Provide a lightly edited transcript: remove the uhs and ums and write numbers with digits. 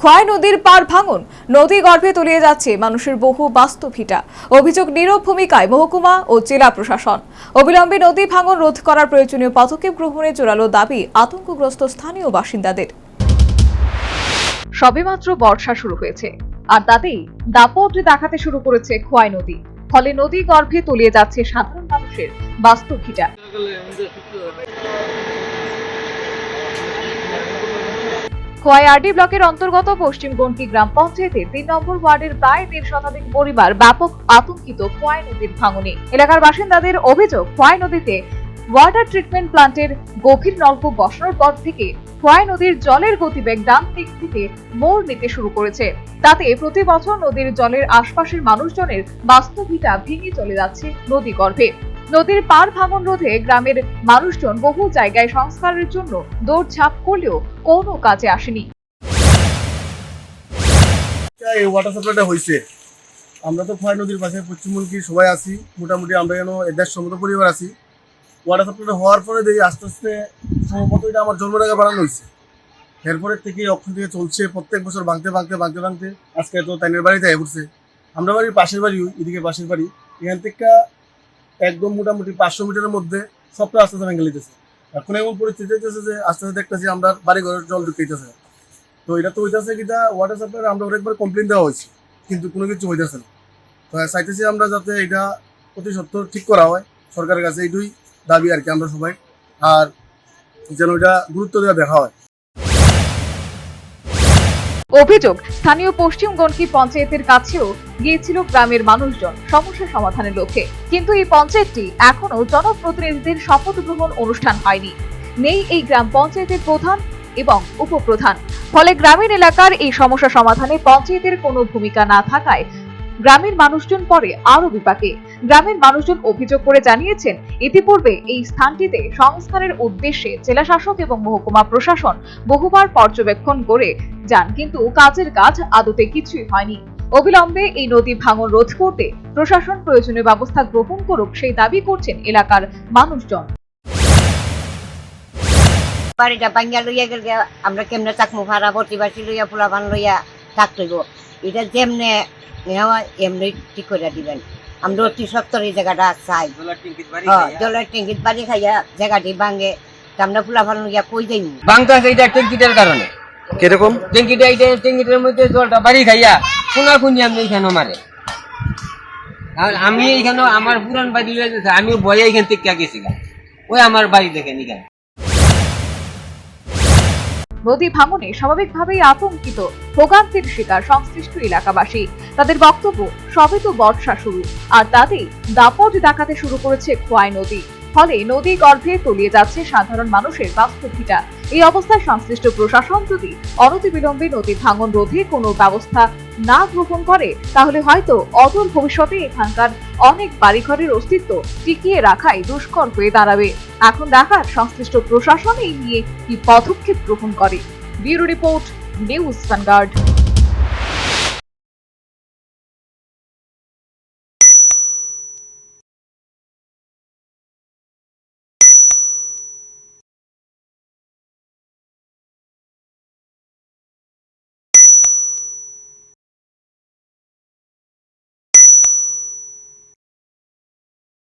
খোয়াই নদীর পার ভাঙন, নদী গর্ভে তলিয়ে যাচ্ছে মানুষের বহু বাস্তু ভিটা। অভিযোগ নীরব ভূমিকায় মহকুমা ও জেলা প্রশাসন। অবিলম্বে নদী ভাঙন রোধ করার প্রয়োজনীয় পদক্ষেপ গ্রহণে জোরালো দাবি আতঙ্কগ্রস্ত স্থানীয় বাসিন্দাদের। সবেমাত্র বর্ষা শুরু হয়েছে, আর তাতেই দাপট দেখাতে শুরু করেছে খোয়াই নদী। ফলে নদী গর্ভে তলিয়ে যাচ্ছে সাধারণ মানুষের বাস্তু ভিটা। খোয়াই আরডি ব্লকের অন্তর্গত পশ্চিম গন্ডকি গ্রাম পঞ্চায়েতের ৩ নম্বর ওয়ার্ডের প্রায় ১.৫ শতাধিক পরিবার ব্যাপক আতঙ্কিত খোয়াই নদীর ভাঙনে। এলাকার বাসিন্দাদের অভিযোগ, খোয়াই নদীতে ওয়াটার ট্রিটমেন্ট প্লান্টের গভীর নলকূপ বসানোর পর থেকে খোয়াই নদীর জলের গতিবেগ ডান দিক থেকে মোড় নিতে শুরু করেছে। তাতে প্রতি বছর নদীর জলের আশপাশের মানুষজনের বাস্তবভিটা ভেঙে চলে যাচ্ছে নদী গর্ভে। নদীর পার ভাঙন রোধে গ্রামের মানুষজন বহু জায়গায় সংস্কারের জন্য দৌড়ঝাঁপ করলেও কোনো কাজে আসেনি। এই ওয়াটার সাপ্লাইটা হয়েছে, আমরা তো খোয়াই নদীর পাশে পশ্চিমবঙ্গের সবাই আছি, মোটামুটি আমরা যেন 150 মতো পরিবার আছি। ওয়াটার সাপ্লাইটা হওয়ার পরে দেখি আস্তে আস্তে সম্ভবত এটা আমার জন্ম টাকা বাড়ানো হয়েছে। এরপরের থেকে অক্ষণ থেকে চলছে, প্রত্যেক বছর ভাঙতে আজকে তো তাইনের বাড়িতে ঘুরছে। আমরা বাড়ির পাশের বাড়ি, এদিকে পাশের বাড়ি, এখান থেকে একদম মোটামুটি 500 মিটারের মধ্যে সবটা আস্তে আস্তে ভেঙে লিতেছে। এখন এমন পরিস্থিতি হইতেছে যে আস্তে আস্তে দেখতেছি আমরা বাড়ি ঘরের জল ঢুকতেছে। তো এটা তো হইতেছে কিনা ওয়াটার সাপ্লাই আমরা অনেকবার কমপ্লেন দেওয়া হয়েছে, কিন্তু কোনো কিছু হইতেছে না। তো চাইতেছি আমরা যাতে এটা অতি সত্ত্বর ঠিক করা হয়, সরকারের কাছে এইটুই দাবি আর কি আমরা সবাই, আর যেন এটা গুরুত্ব দেওয়া দেখা হয়। অভিযোগ, স্থানীয় পশ্চিম গন্ডকি পঞ্চায়েতের কাছেও গিয়েছিল গ্রামের মানুষজন সমস্যা সমাধানের লক্ষ্যে, কিন্তু এই পঞ্চায়েতটি এখনো জনপ্রতিনিধিদের শপথ গ্রহণ অনুষ্ঠান হয়নি। নেই এই গ্রাম পঞ্চায়েতের প্রধান এবং উপপ্রধান। ফলে গ্রামীণ এলাকার এই সমস্যা সমাধানে পঞ্চায়েতের কোনো ভূমিকা না থাকায় গ্রামের মানুষজন পরে আরো বিপাকে। গ্রামের মানুষজন অভিযোগ করে জানিয়েছেন, ইতিপূর্বে এই স্থানটিতে সংস্কারের উদ্দেশ্যে জেলা শাসক এবং মহকুমা প্রশাসন বহুবার পর্যবেক্ষণ করে যান, কিন্তু কাজের কাজ আদতে কিছুই হয়নি। অবিলম্বে এই নদী ভাঙন রোধ করতে প্রশাসন প্রয়োজনীয় ব্যবস্থা গ্রহণ করুক, সেই দাবি করছেন এলাকার মানুষজন। বাড়িটা ভাঙ্গা লইয়া গেলে আমরা কেমনে চাকমু ভাড়া প্রতিবাসী লইয়া পোলাপান লইয়া থাকতেইব, এটা যেমনে এমনি ঠিক করে দিবেন। আমরা অতি সত্তর এই জায়গাটা চাই, জলের ট্যাঙ্কির বাড়ি খাইয়া জায়গাটি ভাঙে, আমরা পোলাপান লইয়া কই যাই ভাঙতে আছে এটা ট্যাঙ্কিটার কারণে। কিরকম ট্যাঙ্কিটা ট্যাঙ্কিটার মধ্যে জলটা বাড়ি খাইয়া খুনি আমি এইখানে মারে। আর আমি এইখানে আমার পুরান বাড়ি রয়েছে, আমি বয়ে এইখান থেকে গেছিলাম, ওই আমার বাড়ি দেখে নিকাল। নদী ভাঙনে স্বাভাবিকভাবেই আতঙ্কিত, ভোগান্তির শিকার সংশ্লিষ্ট এলাকাবাসী। তাদের বক্তব্য, সবে তো বর্ষা শুরু, আর তাতেই দাপট দেখাতে শুরু করেছে খোয়াই নদী। ফলে নদী গর্ভে তলিয়ে যাচ্ছে সাধারণ মানুষের বাস্তবভিটা। এই অবস্থায় সংশ্লিষ্ট প্রশাসন যদি অনতিবিলম্বে নদী ভাঙন রোধে কোনো ব্যবস্থা না গ্রহণ করে, তাহলে হয়তো অদূর ভবিষ্যতে এখানকার অনেক বাড়িঘরের অস্তিত্ব টিকিয়ে রাখাই দুষ্কর হয়ে দাঁড়াবে। এখন দেখার সংশ্লিষ্ট প্রশাসন এই নিয়ে কি পদক্ষেপ গ্রহণ করে। Bureau report, news vanguard.